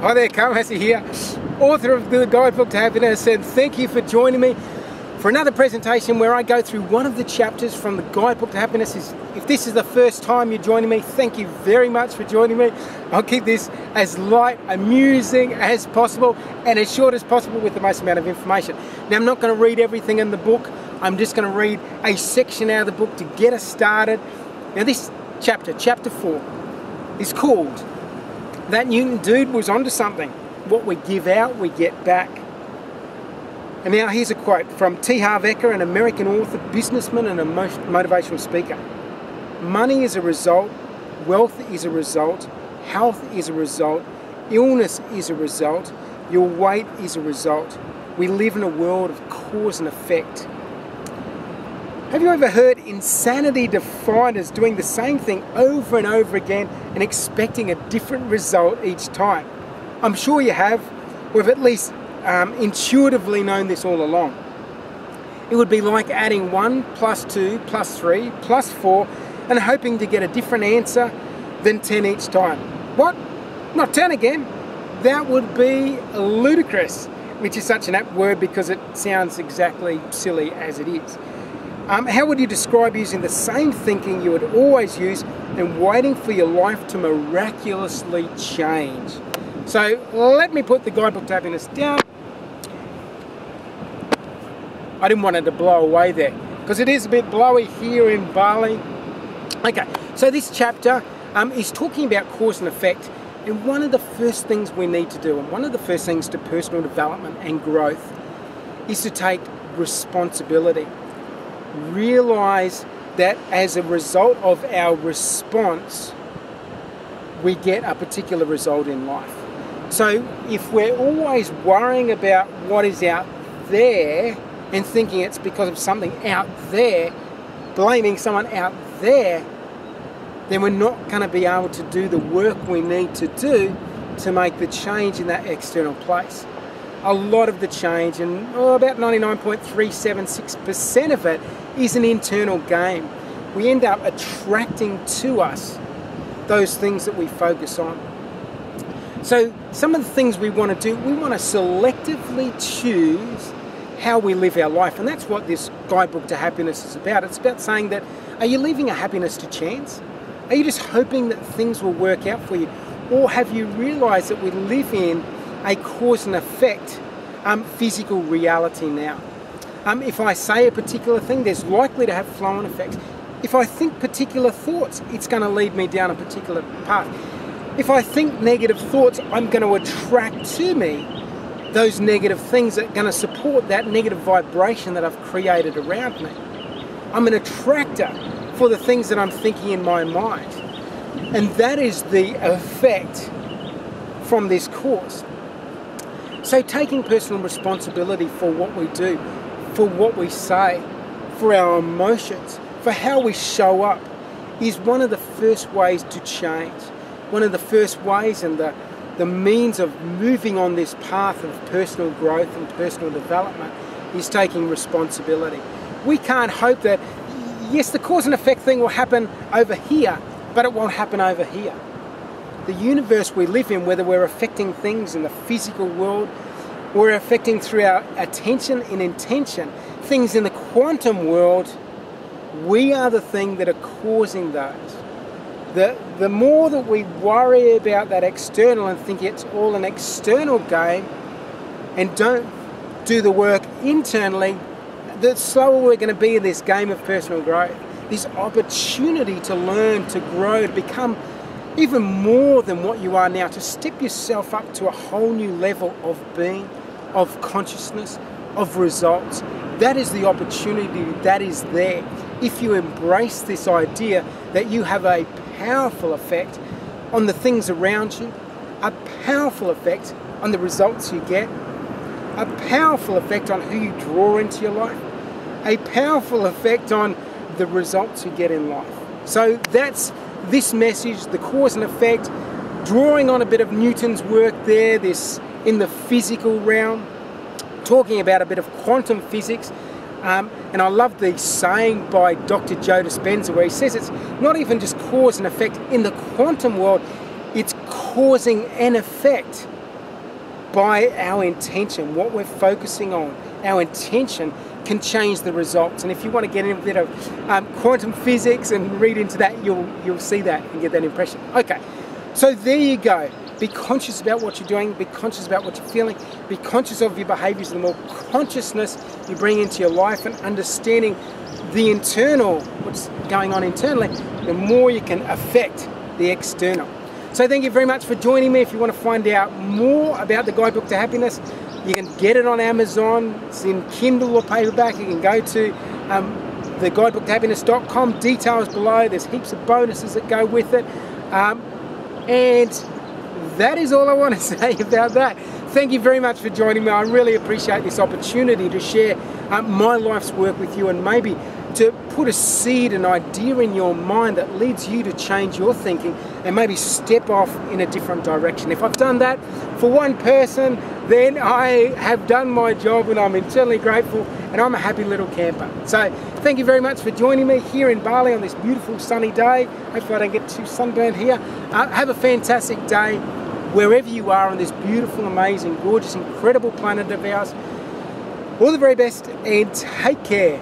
Hi there, Carl Massy here, author of the Guidebook to Happiness, and thank you for joining me for another presentation where I go through one of the chapters from the Guidebook to Happiness. If this is the first time you're joining me, thank you very much for joining me. I'll keep this as light, amusing as possible and as short as possible with the most amount of information. Now, I'm not going to read everything in the book. I'm just going to read a section out of the book to get us started. Now, this chapter, chapter 4, is called That Newton Dude Was Onto Something. What we give out, we get back. And now here's a quote from T. Harv Eker, an American author, businessman and a motivational speaker. Money is a result, wealth is a result, health is a result, illness is a result, your weight is a result. We live in a world of cause and effect. Have you ever heard insanity defined as doing the same thing over and over again and expecting a different result each time? I'm sure you have. We've at least intuitively known this all along. It would be like adding 1 plus 2 plus 3 plus 4 and hoping to get a different answer than 10 each time. What? Not 10 again? That would be ludicrous, which is such an apt word because it sounds exactly silly as it is. How would you describe using the same thinking you would always use and waiting for your life to miraculously change? So let me put the Guidebook to Happiness down. I didn't want it to blow away there because it is a bit blowy here in Bali. Okay, so this chapter is talking about cause and effect, and one of the first things we need to do, and one of the first things to personal development and growth, is to take responsibility. Realize that as a result of our response, we get a particular result in life. So if we're always worrying about what is out there and thinking it's because of something out there, blaming someone out there, then we're not going to be able to do the work we need to do to make the change in that external place. A lot of the change, and about 99.376% of it, is an internal game. We end up attracting to us those things that we focus on. So some of the things we want to do, we want to selectively choose how we live our life, and that's what this Guidebook to Happiness is about. It's about saying that, are you leaving a happiness to chance? Are you just hoping that things will work out for you? Or have you realized that we live in a cause and effect physical reality now? If I say a particular thing, there's likely to have flow-on effects. If I think particular thoughts, it's going to lead me down a particular path. If I think negative thoughts, I'm going to attract to me those negative things that are going to support that negative vibration that I've created around me. I'm an attractor for the things that I'm thinking in my mind. And that is the effect from this course. So taking personal responsibility for what we do, for what we say, for our emotions, for how we show up, is one of the first ways to change. One of the first ways and the means of moving on this path of personal growth and personal development is taking responsibility. We can't hope that, yes, the cause and effect thing will happen over here, but it won't happen over here. The universe we live in, whether we're affecting things in the physical world, we're affecting through our attention and intention, things in the quantum world, we are the thing that are causing those. The more that we worry about that external and think it's all an external game and don't do the work internally, the slower we're going to be in this game of personal growth. This opportunity to learn, to grow, to become even more than what you are now, to step yourself up to a whole new level of being, of consciousness, of results. That is the opportunity that is there. If you embrace this idea that you have a powerful effect on the things around you, a powerful effect on the results you get, a powerful effect on who you draw into your life, a powerful effect on the results you get in life. So that's this message, the cause and effect, drawing on a bit of Newton's work there, this in the physical realm, talking about a bit of quantum physics. And I love the saying by Dr. Joe Dispenza where he says it's not even just cause and effect in the quantum world, it's causing an effect by our intention, what we're focusing on. Our intention can change the results. And if you want to get in a bit of quantum physics and read into that, you'll see that and get that impression. Okay, so there you go. Be conscious about what you're doing, be conscious about what you're feeling, be conscious of your behaviors. The more consciousness you bring into your life and understanding the internal, what's going on internally, the more you can affect the external. So thank you very much for joining me. If you want to find out more about the Guidebook to Happiness, you can get it on Amazon. It's in Kindle or paperback. You can go to the guidebooktohappiness.com. Details below. There's heaps of bonuses that go with it. And that is all I want to say about that. Thank you very much for joining me. I really appreciate this opportunity to share my life's work with you, and maybe to put a seed, an idea in your mind that leads you to change your thinking and maybe step off in a different direction. If I've done that for one person, then I have done my job, and I'm eternally grateful, and I'm a happy little camper. So thank you very much for joining me here in Bali on this beautiful sunny day. Hopefully I don't get too sunburned here. Have a fantastic day wherever you are on this beautiful, amazing, gorgeous, incredible planet of ours. All the very best, and take care.